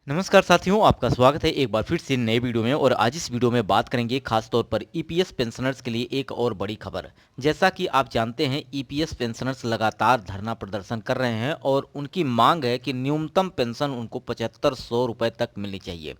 नमस्कार साथियों, आपका स्वागत है एक बार फिर से नए वीडियो में। और आज इस वीडियो में बात करेंगे खास तौर पर ईपीएस पेंशनर्स के लिए एक और बड़ी खबर। जैसा कि आप जानते हैं, ईपीएस पेंशनर्स लगातार धरना प्रदर्शन कर रहे हैं और उनकी मांग है कि न्यूनतम पेंशन उनको 7500 रुपये तक मिलनी चाहिए।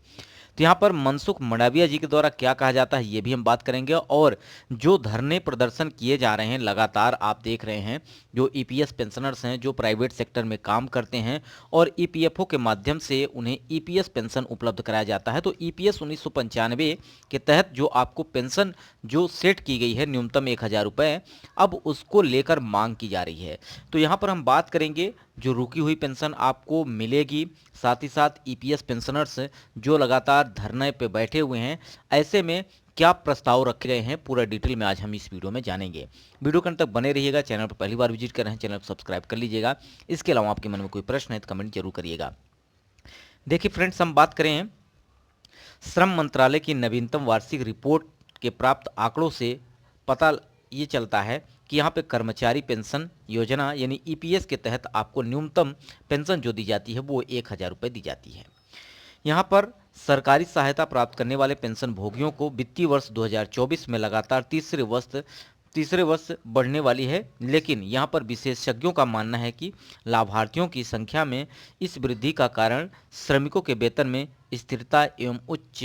तो यहाँ पर मनसुख मंडाविया जी के द्वारा क्या कहा जाता है, ये भी हम बात करेंगे। और जो धरने प्रदर्शन किए जा रहे हैं लगातार, आप देख रहे हैं, जो ईपीएस पेंशनर्स हैं जो प्राइवेट सेक्टर में काम करते हैं और ईपीएफओ के माध्यम से उन्हें ईपीएस पेंशन उपलब्ध कराया जाता है। तो ईपीएस 1995 के तहत जो आपको पेंशन जो सेट की गई है न्यूनतम 1000 रुपये, अब उसको लेकर मांग की जा रही है। तो यहाँ पर हम बात करेंगे, जो रुकी हुई पेंशन आपको मिलेगी, साथ ही साथ ईपीएस पेंशनर्स जो लगातार धरने पे बैठे हुए हैं, ऐसे में क्या प्रस्ताव रखे गए हैं, पूरा डिटेल में आज हम इस वीडियो में जानेंगे। वीडियो के अंत तक बने रहिएगा। चैनल पर पहली बार विजिट कर रहे हैं, चैनल को सब्सक्राइब कर लीजिएगा। इसके अलावा आपके मन में कोई प्रश्न है तो कमेंट जरूर करिएगा। देखिए फ्रेंड्स, हम बात करें श्रम मंत्रालय की नवीनतम वार्षिक रिपोर्ट के प्राप्त आंकड़ों से पता ये चलता है कि यहाँ पे कर्मचारी पेंशन योजना यानी ईपीएस के तहत आपको न्यूनतम पेंशन जो दी जाती है वो 1000 रुपये दी जाती है। यहाँ पर सरकारी सहायता प्राप्त करने वाले पेंशन भोगियों को वित्तीय वर्ष 2024 में लगातार तीसरे वर्ष बढ़ने वाली है। लेकिन यहाँ पर विशेषज्ञों का मानना है कि लाभार्थियों की संख्या में इस वृद्धि का कारण श्रमिकों के वेतन में स्थिरता एवं उच्च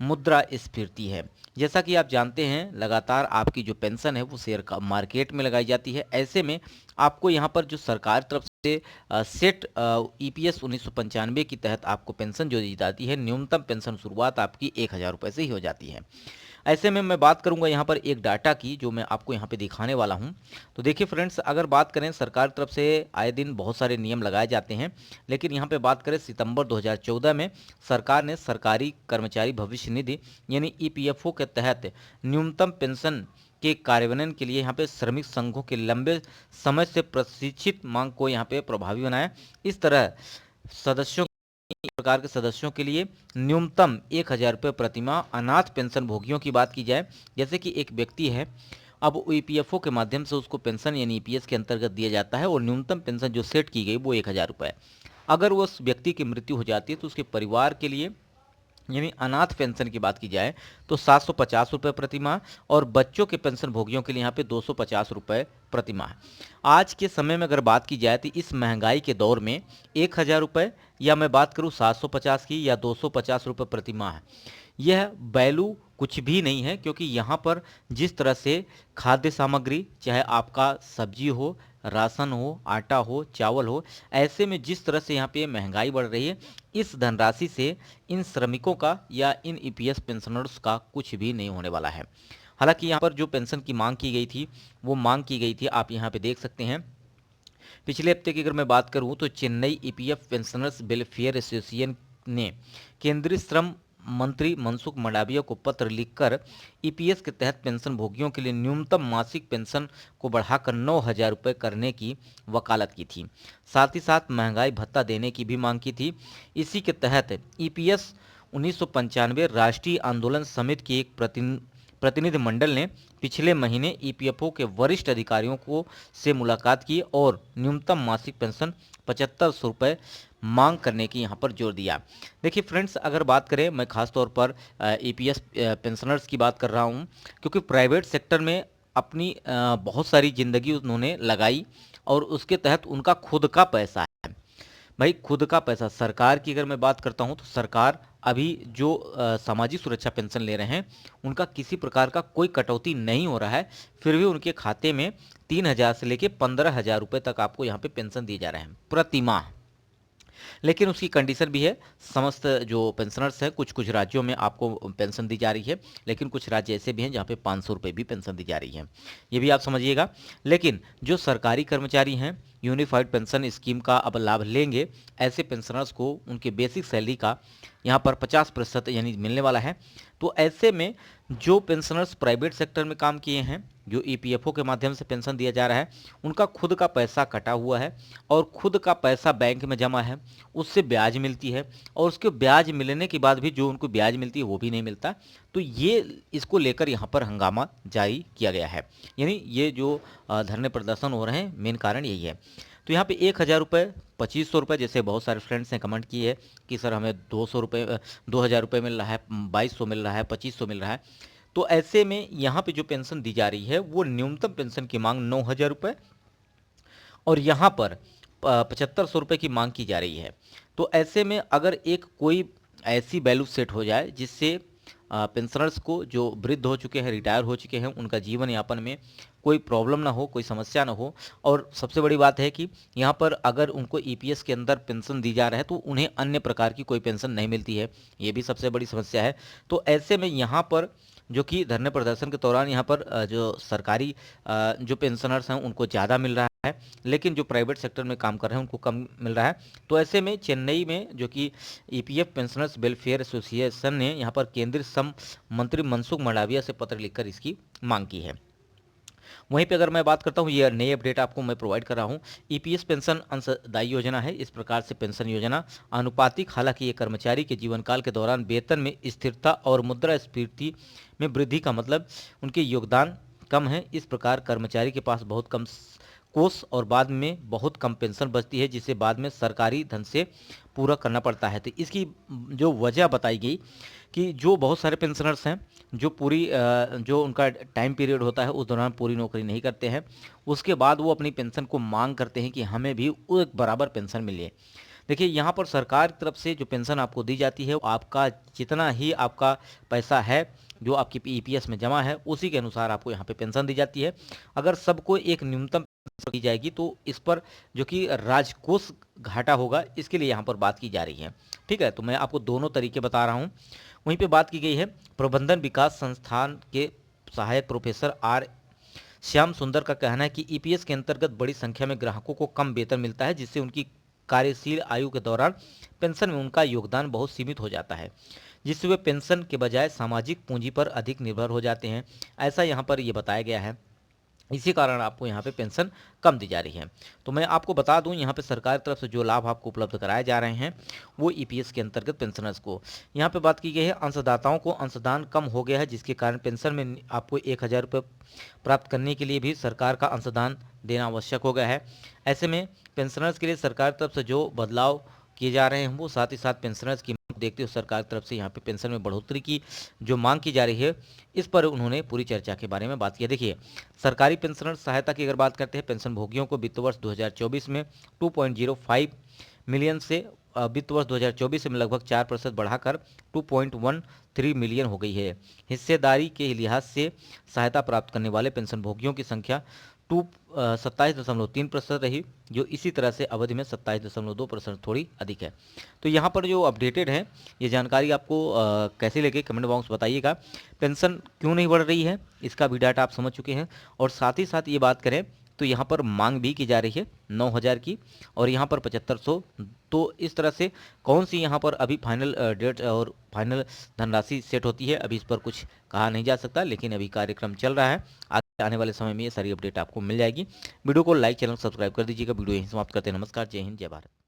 मुद्रास्फीति है। जैसा कि आप जानते हैं, लगातार आपकी जो पेंशन है वो शेयर का मार्केट में लगाई जाती है। ऐसे में आपको यहाँ पर जो सरकार तरफ से सेट ईपीएस 1995 के तहत आपको पेंशन जो दी जाती है, न्यूनतम पेंशन शुरुआत आपकी 1000 रुपये से ही हो जाती है। ऐसे में मैं बात करूंगा यहाँ पर एक डाटा की, जो मैं आपको यहाँ पे दिखाने वाला हूँ। तो देखिए फ्रेंड्स, अगर बात करें, सरकार तरफ से आए दिन बहुत सारे नियम लगाए जाते हैं, लेकिन यहाँ पे बात करें सितंबर 2014 में सरकार ने सरकारी कर्मचारी भविष्य निधि यानी ईपीएफओ के तहत न्यूनतम पेंशन के कार्यान्वयन के लिए यहाँ पे श्रमिक संघों के लंबे समय से प्रशिक्षित मांग को यहाँ पे प्रभावी बनाया। इस तरह सदस्यों प्रकार के सदस्यों के लिए न्यूनतम 1000 रुपये प्रतिमाह। अनाथ पेंशन भोगियों की बात की जाए, जैसे कि एक व्यक्ति है, अब ईपीएफओ के माध्यम से उसको पेंशन यानी ईपीएस के अंतर्गत दिया जाता है और न्यूनतम पेंशन जो सेट की गई वो 1000 रुपये। अगर उस व्यक्ति की मृत्यु हो जाती है तो उसके परिवार के लिए यानी अनाथ पेंशन की बात की जाए तो 750 रुपये प्रति माह, और बच्चों के पेंशन भोगियों के लिए यहाँ पे 250 रुपये प्रति माह। आज के समय में अगर बात की जाए तो इस महंगाई के दौर में 1000 रुपये या मैं बात करूँ 750 की या 250 रुपये प्रति माह, यह वैल्यू कुछ भी नहीं है। क्योंकि यहाँ पर जिस तरह से खाद्य सामग्री, चाहे आपका सब्जी हो, राशन हो, आटा हो, चावल हो, ऐसे में जिस तरह से यहाँ पे महंगाई बढ़ रही है, इस धनराशि से इन श्रमिकों का या इन ईपीएस पेंशनर्स का कुछ भी नहीं होने वाला है। हालांकि यहाँ पर जो पेंशन की मांग की गई थी वो मांग की गई थी, आप यहाँ पे देख सकते हैं। पिछले हफ्ते की अगर मैं बात करूँ तो Chennai EPF pensioners welfare association ने केंद्रीय श्रम मंत्री मनसुख मंडाविया को पत्र लिखकर ईपीएस के तहत पेंशन भोगियों के लिए न्यूनतम मासिक पेंशन को बढ़ाकर 9000 रुपये करने की वकालत की थी। साथ ही साथ महंगाई भत्ता देने की भी मांग की थी। इसी के तहत ईपीएस 1995 राष्ट्रीय आंदोलन समिति की एक प्रतिनिधिमंडल ने पिछले महीने ईपीएफओ के वरिष्ठ अधिकारियों को से मुलाकात की और न्यूनतम मासिक पेंशन 7500 रुपये मांग करने की यहाँ पर जोर दिया। देखिए फ्रेंड्स, अगर बात करें, मैं खास तौर पर ईपीएस पेंशनर्स की बात कर रहा हूँ, क्योंकि प्राइवेट सेक्टर में अपनी बहुत सारी ज़िंदगी उन्होंने लगाई और उसके तहत उनका खुद का पैसा है। भाई, खुद का पैसा। सरकार की अगर मैं बात करता हूं तो सरकार अभी जो सामाजिक सुरक्षा पेंशन ले रहे हैं, उनका किसी प्रकार का कोई कटौती नहीं हो रहा है। फिर भी उनके खाते में 3000 से लेके 15,000 रुपये तक आपको यहाँ पे पेंशन दिए जा रहे हैं प्रति माह। लेकिन उसकी कंडीशन भी है, समस्त जो पेंशनर्स हैं, कुछ कुछ राज्यों में आपको पेंशन दी जा रही है, लेकिन कुछ राज्य ऐसे भी हैं जहाँ पे 500 रुपये भी पेंशन दी जा रही है, ये भी आप समझिएगा। लेकिन जो सरकारी कर्मचारी हैं, यूनिफाइड पेंशन स्कीम का अब लाभ लेंगे, ऐसे पेंशनर्स को उनके बेसिक सैलरी का यहाँ पर 50% यानी मिलने वाला है। तो ऐसे में जो पेंशनर्स प्राइवेट सेक्टर में काम किए हैं, जो ईपीएफओ के माध्यम से पेंशन दिया जा रहा है, उनका खुद का पैसा कटा हुआ है और खुद का पैसा बैंक में जमा है, उससे ब्याज मिलती है, और उसके ब्याज मिलने के बाद भी जो उनको ब्याज मिलती है वो भी नहीं मिलता। तो ये इसको लेकर यहाँ पर हंगामा जारी किया गया है, यानी ये जो धरने प्रदर्शन हो रहे हैं, मेन कारण यही है। तो यहाँ पे 1,000 रुपये, 2,500 रुपये, जैसे बहुत सारे फ्रेंड्स ने कमेंट की है कि सर हमें 200 रुपये 2,000 रुपये मिल रहा है, 2,200 मिल रहा है, 2,500 मिल रहा है। तो ऐसे में यहाँ पे जो पेंशन दी जा रही है वो न्यूनतम पेंशन की मांग 9,000 रुपये और यहाँ पर 7,500 रुपये की मांग की जा रही है। तो ऐसे में अगर एक कोई ऐसी वैल्यू सेट हो जाए जिससे पेंशनर्स को, जो वृद्ध हो चुके हैं, रिटायर हो चुके हैं, उनका जीवन यापन में कोई प्रॉब्लम ना हो, कोई समस्या ना हो, और सबसे बड़ी बात है कि यहाँ पर अगर उनको ईपीएस के अंदर पेंशन दी जा रहा है तो उन्हें अन्य प्रकार की कोई पेंशन नहीं मिलती है, ये भी सबसे बड़ी समस्या है। तो ऐसे में यहाँ पर जो कि धरने प्रदर्शन के दौरान यहाँ पर जो सरकारी जो पेंशनर्स हैं उनको ज़्यादा मिल रहा है, लेकिन जो प्राइवेट सेक्टर में काम कर रहे हैं उनको कम मिल रहा है। तो ऐसे में चेन्नई में जो कि ईपीएफ पेंशनर्स वेलफेयर एसोसिएशन ने यहाँ पर केंद्रीय श्रम मंत्री मनसुख मंडाविया से पत्र लिखकर इसकी मांग की है। वहीं पे अगर मैं बात करता हूँ, ये नई अपडेट आपको मैं प्रोवाइड कर रहा हूँ। ईपीएस पेंशन अंशदायी योजना है। इस प्रकार से पेंशन योजना आनुपातिक, हालांकि ये कर्मचारी के जीवन काल के दौरान वेतन में स्थिरता और मुद्रास्फीति में वृद्धि का मतलब उनके योगदान कम है। इस प्रकार कर्मचारी के पास बहुत कम कोष और बाद में बहुत कम पेंशन बचती है, जिसे बाद में सरकारी धन से पूरा करना पड़ता है। तो इसकी जो वजह बताई गई कि जो बहुत सारे पेंशनर्स हैं जो जो उनका टाइम पीरियड होता है उस दौरान पूरी नौकरी नहीं करते हैं, उसके बाद वो अपनी पेंशन को मांग करते हैं कि हमें भी एक बराबर पेंशन मिले। देखिए, यहाँ पर सरकार की तरफ से जो पेंशन आपको दी जाती है, आपका जितना ही आपका पैसा है जो आपकी ईपीएस में जमा है उसी के अनुसार आपको यहाँ पे पेंशन दी जाती है। अगर सबको एक न्यूनतम की जाएगी तो इस पर जो कि राजकोष घाटा होगा, इसके लिए यहाँ पर बात की जा रही है। ठीक है, तो मैं आपको दोनों तरीके बता रहा हूँ। वहीं पे बात की गई है प्रबंधन विकास संस्थान के सहायक प्रोफेसर आर श्याम सुंदर का कहना है कि ईपीएस के अंतर्गत बड़ी संख्या में ग्राहकों को कम वेतन मिलता है, जिससे उनकी कार्यशील आयु के दौरान पेंशन में उनका योगदान बहुत सीमित हो जाता है, जिससे वे पेंशन के बजाय सामाजिक पूंजी पर अधिक निर्भर हो जाते हैं। ऐसा यहाँ पर ये बताया गया है, इसी कारण आपको यहाँ पे पेंशन कम दी जा रही है। तो मैं आपको बता दूं, यहाँ पे सरकार की तरफ से जो लाभ आपको उपलब्ध कराए जा रहे हैं वो ईपीएस के अंतर्गत पेंशनर्स को, यहाँ पे बात की गई है अंशदाताओं को अंशदान कम हो गया है, जिसके कारण पेंशन में आपको 1,000 रुपये प्राप्त करने के लिए भी सरकार का अंशदान देना आवश्यक हो गया है। ऐसे में पेंशनर्स के लिए सरकार की तरफ से जो बदलाव किए जा रहे हैं वो साथ ही साथ पेंशनर्स की देखते हुए सरकार की तरफ से यहाँ पे पेंशन में बढ़ोतरी की जो मांग की जा रही है, इस पर उन्होंने पूरी चर्चा के बारे में बात की। देखिए, सरकारी पेंशनर सहायता की अगर बात करते हैं, पेंशन भोगियों को वित्त वर्ष 2024 में 2.05 मिलियन से वित्त वर्ष 2024 में लगभग 4% बढ़ाकर 2.13 मिलियन हो गई है। हिस्सेदारी के लिहाज से सहायता प्राप्त करने वाले पेंशन भोगियों की संख्या 27.3% रही, जो इसी तरह से अवधि में 27.2% थोड़ी अधिक है। तो यहाँ पर जो अपडेटेड है ये जानकारी आपको कैसे लगे कमेंट बॉक्स बताइएगा। पेंशन क्यों नहीं बढ़ रही है इसका भी डाटा आप समझ चुके हैं, और साथ ही साथ ये बात करें तो यहाँ पर मांग भी की जा रही है 9,000 की और यहाँ पर 7,500। तो इस तरह से कौन सी यहाँ पर अभी फाइनल डेट और फाइनल धनराशि सेट होती है अभी इस पर कुछ कहा नहीं जा सकता, लेकिन अभी कार्यक्रम चल रहा है। आगे आने वाले समय में ये सारी अपडेट आपको मिल जाएगी। वीडियो को लाइक, चैनल सब्सक्राइब कर दीजिएगा। वीडियो यहीं समाप्त करते हैं। नमस्कार, जय हिंद, जय भारत।